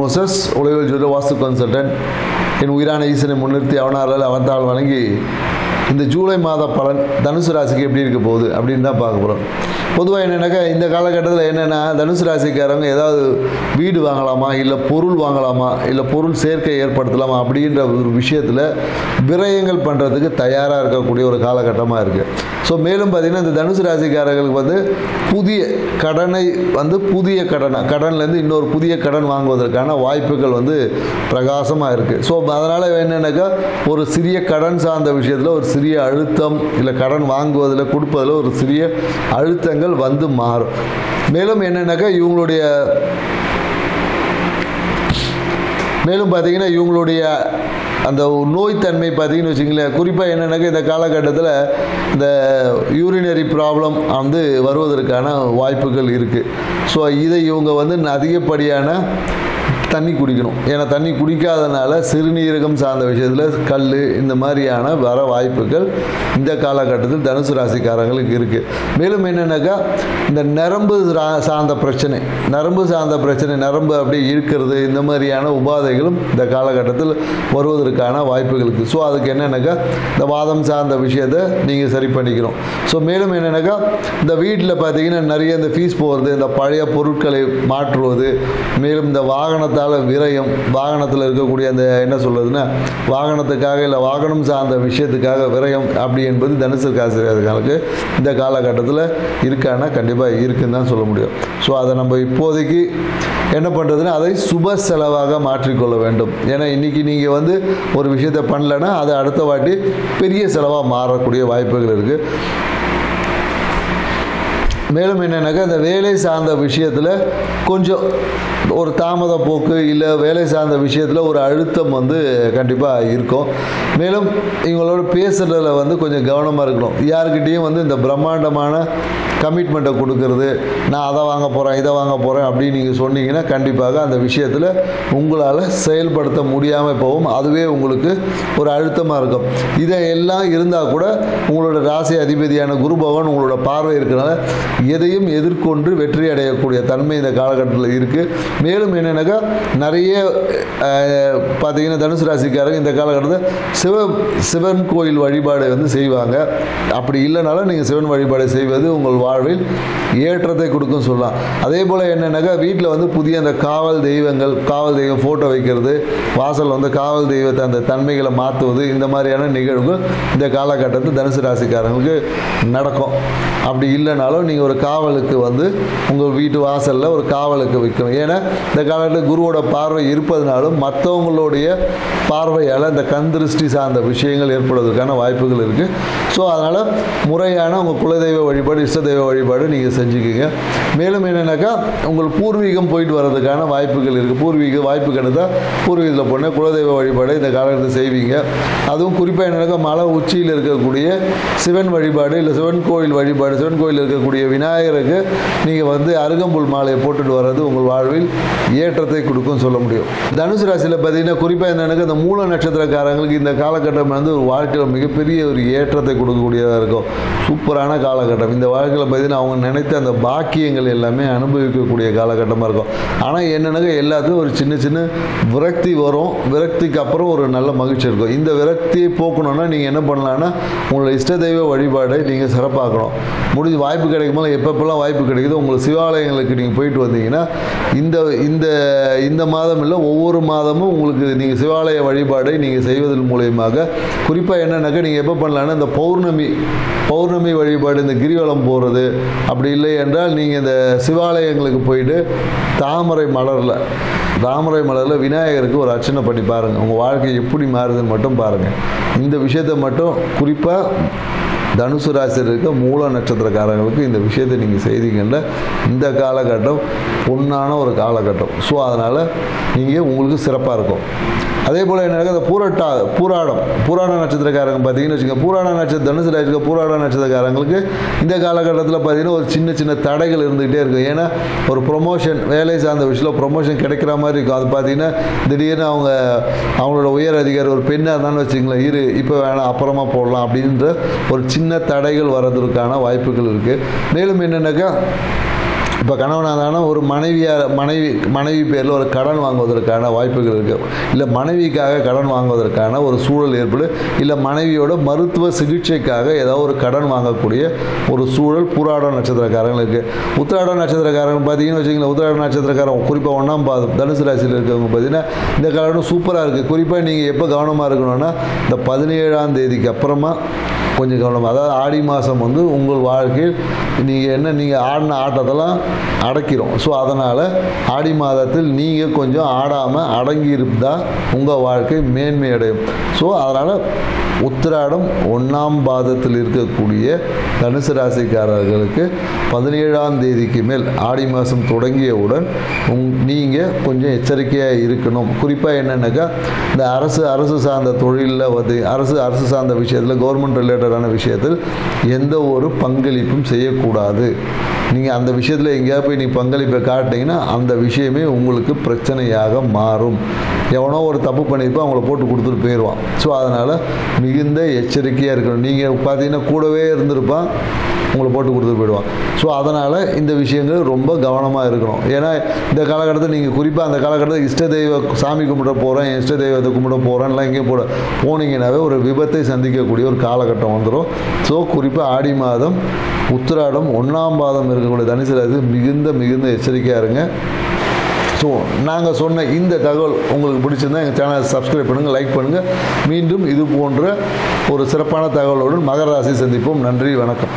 Moses, உலகில் ஜோதிட வாஸ்து consultant. என் உயிரான ஈசனை முன்னிறுத்தி அவனாரால் அவன்தாள் வணங்கி இந்த ஜூலை மாத பலன் தனுசு ராசிக்கு எப்படி இருக்க போகுது அப்படின்னு தான் பார்க்க போகிறோம். பொதுவாக என்னென்னாக்கா இந்த காலகட்டத்தில் என்னென்னா தனுசு ராசிக்காரங்க ஏதாவது வீடு வாங்கலாமா, இல்லை பொருள் வாங்கலாமா, இல்லை பொருள் சேர்க்கை ஏற்படுத்தலாமா அப்படின்ற ஒரு விஷயத்தில் விரயங்கள் பண்ணுறதுக்கு தயாராக இருக்கக்கூடிய ஒரு காலகட்டமாக இருக்குது. ஸோ மேலும் பார்த்திங்கன்னா இந்த தனுசு ராசிக்காரர்களுக்கு வந்து புதிய கடனை வந்து கடன்லேருந்து இன்னொரு புதிய கடன் வாங்குவதற்கான வாய்ப்புகள் வந்து பிரகாசமாக இருக்குது. ஸோ அதனால் என்னென்னாக்கா ஒரு சிறிய கடன் சார்ந்த விஷயத்தில் ஒரு சிறிய அழுத்தம், இல்லை கடன் வாங்குவதில் கொடுப்பதில் ஒரு சிறிய அழுத்தங்கள் வந்து மாறும். மேலும் என்னென்னாக்கா பார்த்தீங்கன்னா இவங்களுடைய அந்த நோய்த்தன்மை பார்த்தீங்கன்னு வச்சுங்களேன், குறிப்பாக என்னென்னாக்கா இந்த காலகட்டத்தில் இந்த யூரினரி ப்ராப்ளம் வந்து வருவதற்கான வாய்ப்புகள் இருக்குது. ஸோ இதை இவங்க வந்து அதிகப்படியான தண்ணி குடிக்கணும். ஏன்னா தண்ணி குடிக்காதனால சிறுநீரகம் சார்ந்த விஷயத்தில் கல் இந்த மாதிரியான வர வாய்ப்புகள் இந்த காலகட்டத்தில் தனுசு ராசிக்காரங்களுக்கு இருக்குது. மேலும் என்னென்னாக்கா இந்த நரம்பு சார்ந்த பிரச்சனை, நரம்பு அப்படியே இழுக்கிறது, இந்த மாதிரியான உபாதைகளும் இந்த காலகட்டத்தில் வருவதற்கான வாய்ப்புகள் இருக்குது. ஸோ அதுக்கு என்னென்னாக்கா இந்த வாதம் சார்ந்த விஷயத்தை நீங்கள் சரி பண்ணிக்கணும். ஸோ மேலும் என்னென்னாக்கா இந்த வீட்டில் பார்த்தீங்கன்னா நிறைய இந்த ஃபீஸ் போகிறது, இந்த பழைய பொருட்களை மாற்றுவது, மேலும் இந்த வாகனத்தால் விரயம், வாகனத்தில் இருக்கக்கூடிய அந்த என்ன சொல்றதுன்னா வாகனத்துக்காக இல்லை வாகனம் சார்ந்த விஷயத்துக்காக விரயம் அப்படி என்பது தனுசு ராசிக்காரர்களுக்கு இந்த காலகட்டத்தில் இருக்கான்னா கண்டிப்பாக இருக்குன்னு தான் சொல்ல முடியும். ஸோ அதை நம்ம இப்போதைக்கு என்ன பண்ணுறதுன்னா அதை சுப செலவாக மாற்றிக்கொள்ள வேண்டும். ஏன்னா இன்றைக்கி நீங்கள் வந்து ஒரு விஷயத்தை பண்ணலைன்னா அது அடுத்த வாட்டி பெரிய செலவாக மாறக்கூடிய வாய்ப்புகள் இருக்குது. மேலும் என்னென்னாக்கா இந்த வேலை சார்ந்த விஷயத்தில் கொஞ்சம் ஒரு தாமத போக்கு, இல்லை வேலை சார்ந்த விஷயத்தில் ஒரு அழுத்தம் வந்து கண்டிப்பாக இருக்கும். மேலும் இவங்களோட பேசுகிறதுல வந்து கொஞ்சம் கவனமாக இருக்கணும். யாருக்கிட்டேயும் வந்து இந்த பிரம்மாண்டமான கமிட்மெண்ட்டை கொடுக்கறது, நான் அதை வாங்க போகிறேன் இதை வாங்க போகிறேன் அப்படின்னு நீங்கள் சொன்னீங்கன்னா கண்டிப்பாக அந்த விஷயத்தில் உங்களால் செயல்படுத்த முடியாமல் போகும். அதுவே உங்களுக்கு ஒரு அழுத்தமாக இருக்கும். இதை எல்லாம் இருந்தால் கூட உங்களோட ராசி அதிபதியான குரு பகவான் உங்களோட பார்வை இருக்கிறனால எதையும் எதிர்கொண்டு வெற்றி அடையக்கூடிய தன்மை இந்த காலகட்டத்தில் இருக்குது. மேலும் என்னென்னாக்கா நிறைய பார்த்தீங்கன்னா தனுசு ராசிக்காரங்க இந்த காலகட்டத்தில் சிவன் கோயில் வழிபாடு வந்து செய்வாங்க. அப்படி இல்லைனாலும் நீங்கள் சிவன் வழிபாடு செய்வது உங்கள் வாழ்வில் ஏற்றத்தை கொடுக்கும் சொல்லலாம். அதே போல் என்னென்னாக்கா வீட்டில் வந்து புதிய அந்த காவல் தெய்வம் ஃபோட்டோ வைக்கிறது, வாசல் வந்து காவல் தெய்வத்தை அந்த தன்மைகளை மாற்றுவது, இந்த மாதிரியான நிகழ்வுகள் இந்த காலகட்டத்தில் தனுசு ராசிக்காரங்களுக்கு நடக்கும். அப்படி இல்லைனாலும் நீங்கள் ஒரு காவலுக்கு வந்து உங்கள் வீட்டு வாசலில் ஒரு காவலுக்கு வைக்கணும். ஏன்னா இந்த காலகட்டத்தில் குருவோட பார்வை இருப்பதனாலும் மற்றவங்களுடைய பார்வையால் இந்த கந்திருஷ்டி சார்ந்த விஷயங்கள் ஏற்படுவதற்கான வாய்ப்புகள் இருக்குது. ஸோ அதனால் முறையான உங்கள் குலதெய்வ வழிபாடு, இஷ்ட தெய்வ வழிபாடு நீங்கள் செஞ்சுக்கிங்க. மேலும் என்னென்னாக்கா உங்கள் பூர்வீகம் போயிட்டு வர்றதுக்கான வாய்ப்புகள் இருக்குது. பூர்வீக வாய்ப்பு கிடைத்தால் பூர்வீகத்தில் போன குலதெய்வ வழிபாடு இந்த காலகட்டத்தில் செய்வீங்க. அதுவும் குறிப்பாக என்னென்னாக்கா மலை உச்சியில் இருக்கக்கூடிய சிவன் வழிபாடு, இல்லை சிவன் கோயில் வழிபாடு, சிவன் கோயில் இருக்கக்கூடிய விநாயகருக்கு நீங்கள் வந்து அருகம்புல் மாலையை போட்டுட்டு வர்றது உங்கள் வாழ்வில் ஏற்றத்தை கொடுக்கும் சொல்ல முடியும். தனுசு ராசியில் பார்த்தீங்கன்னா குறிப்பாக என்னென்னாக்கா இந்த மூல நட்சத்திரக்காரங்களுக்கு இந்த காலகட்டம் வந்து ஒரு வாழ்க்கையில் மிகப்பெரிய ஒரு ஏற்றத்தை கொடுக்கக்கூடியதாக இருக்கும். சூப்பரான காலகட்டம். இந்த வாழ்க்கையில் பார்த்தீங்கன்னா அவங்க நினைத்த அந்த பாக்கியங்கள் எல்லாமே அனுபவிக்கக்கூடிய காலகட்டமாக இருக்கும். ஆனால் என்னென்னாக்கா எல்லாத்துக்கும் ஒரு சின்ன சின்ன விரக்தி வரும். விரக்திக்கு அப்புறம் ஒரு நல்ல மகிழ்ச்சி இருக்கும். இந்த விரக்தியை போக்கணும்னா நீங்கள் என்ன பண்ணலான்னா உங்களோட இஷ்ட தெய்வ வழிபாடை நீங்கள் சிறப்பாக்கணும். முடிஞ்ச வாய்ப்பு கிடைக்கும்போது எப்பப்பெல்லாம் வாய்ப்பு கிடைக்குதோ உங்கள் சிவாலயங்களுக்கு நீங்கள் போயிட்டு வந்தீங்கன்னா இந்த மாதம் இல்லை ஒவ்வொரு மாதமும் உங்களுக்கு நீங்கள் சிவாலய வழிபாடை நீங்கள் செய்வதன் மூலயமாக குறிப்பாக என்னென்னாக்கா நீங்கள் எப்போ பண்ணலான்னா இந்த பௌர்ணமி வழிபாடு, இந்த கிரிவலம் போகிறது, அப்படி இல்லை என்றால் நீங்கள் இந்த சிவாலயங்களுக்கு போயிட்டு தாமரை மலரில் விநாயகருக்கு ஒரு அர்ச்சனை பண்ணி பாருங்கள். உங்கள் வாழ்க்கை எப்படி மாறுதுன்னு மட்டும் பாருங்கள். இந்த விஷயத்தை மட்டும் குறிப்பாக தனுசு ராசியில் இருக்க மூல நட்சத்திரக்காரங்களுக்கு இந்த விஷயத்தை நீங்கள் செய்தீங்கன்னா இந்த காலகட்டம் பொன்னான ஒரு காலகட்டம். ஸோ அதனால் நீங்கள் உங்களுக்கு சிறப்பாக இருக்கும். அதே போல் என்னன்னா இந்த பூராட நட்சத்திரக்காரங்க பார்த்தீங்கன்னு வச்சுக்கோங்க, தனுசு ராசிக்கு பூராட நட்சத்திரக்காரங்களுக்கு இந்த காலகட்டத்தில் பார்த்தீங்கன்னா ஒரு சின்ன சின்ன தடைகள் இருந்துகிட்டே இருக்கும். ஏன்னா ஒரு ப்ரொமோஷன், வேலை சார்ந்த விஷயத்தில் ப்ரொமோஷன் கிடைக்கிற மாதிரி இருக்கும். அது பார்த்தீங்கன்னா திடீர்னு அவங்களோட உயர் அதிகாரி ஒரு பெண்ணாக இருந்தாலும் வச்சுங்களேன், இப்போ வேணாம் அப்புறமா போடலாம் அப்படின்ற ஒரு சின்ன தடைகள் வர்றதுக்கான வாய்ப்புகள் இருக்குது. மேலும் என்னென்னாக்கா இப்போ கணவனான ஒரு மனைவி பேரில் ஒரு கடன் வாங்குவதற்கான வாய்ப்புகள் இருக்குது. இல்லை மனைவிக்காக கடன் வாங்குவதற்கான ஒரு சூழல் ஏற்படும். இல்லை மனைவியோட மருத்துவ சிகிச்சைக்காக ஏதாவது ஒரு கடன் வாங்கக்கூடிய ஒரு சூழல் பூராடம் நட்சத்திரக்காரங்களுக்கு. உத்திராடம் நட்சத்திரக்காரங்க பார்த்தீங்கன்னு வச்சுக்கோங்களேன், உத்திராடம் நட்சத்திரக்காரங்க குறிப்பாக 1ஆம் பாதம் தனுசு ராசியில் இருக்கிறவங்க பார்த்தீங்கன்னா இந்த காலம் சூப்பராக இருக்குது. குறிப்பாக நீங்கள் எப்போ கவனமாக இருக்கணும்னா இந்த 17ஆம் தேதிக்கு அப்புறமா கொஞ்சம் கவனமாக, அதாவது ஆடி மாதம் வந்து உங்கள் வாழ்க்கையில் நீங்கள் ஆடின ஆட்டத்தெல்லாம் அடக்கிறோம். ஸோ அதனால் ஆடி மாதத்தில் நீங்கள் கொஞ்சம் ஆடாமல் அடங்கி இருந்தால் உங்கள் வாழ்க்கை மேன்மை அடையும். ஸோ அதனால் உத்திராடம் 1ஆம் பாதத்தில் இருக்கக்கூடிய தனுசு ராசிக்காரர்களுக்கு 17ஆம் தேதிக்கு மேல் ஆடி மாதம் தொடங்கியவுடன் நீங்கள் கொஞ்சம் எச்சரிக்கையாக இருக்கணும். குறிப்பாக என்னென்னாக்கா இந்த அரசு சார்ந்த தொழிலில் வந்து அரசு சார்ந்த விஷயத்தில் கவர்மெண்ட் ரிலேட்டடான விஷயத்தில் எந்த ஒரு பங்களிப்பும் செய்யக்கூடாது. நீங்கள் அந்த விஷயத்தில் எங்கேயாவது போய் நீங்கள் பங்களிப்பை காட்டினீங்கன்னா அந்த விஷயமே உங்களுக்கு பிரச்சனையாக மாறும். எவனோ ஒரு தப்பு பண்ணியிருப்பா அவங்கள போட்டு கொடுத்துட்டு போயிடுவான். ஸோ அதனால் மிகுந்த எச்சரிக்கையாக இருக்கணும். நீங்கள் பார்த்தீங்கன்னா கூடவே இருந்திருப்பான், உங்களை போட்டு கொடுத்துட்டு போயிடுவான். ஸோ அதனால் இந்த விஷயங்கள் ரொம்ப கவனமாக இருக்கணும். ஏன்னா இந்த காலகட்டத்தில் நீங்கள் குறிப்பாக அந்த காலகட்டத்தில் இஷ்ட தெய்வ சாமி கும்பிட போகிறேன், இஷ்ட தெய்வத்தை கும்பிட போகிறேன்லாம் எங்கேயும் போனீங்கன்னாவே ஒரு விபத்தை சந்திக்கக்கூடிய ஒரு காலகட்டம் வந்துடும். ஸோ குறிப்பாக ஆடி மாதம் உத்திராடம் 1ஆம் பாதம் இருக்கக்கூடிய தனுசு ராசி மிகுந்த எச்சரிக்கையாக இருங்க. ஸோ நாங்கள் சொன்ன இந்த தகவல் உங்களுக்கு பிடிச்சிருந்தால் எங்கள் சேனலை சப்ஸ்கிரைப் பண்ணுங்கள், லைக் பண்ணுங்கள். மீண்டும் இது போன்ற ஒரு சிறப்பான தகவலுடன் மகர ராசி சந்திப்போம். நன்றி, வணக்கம்.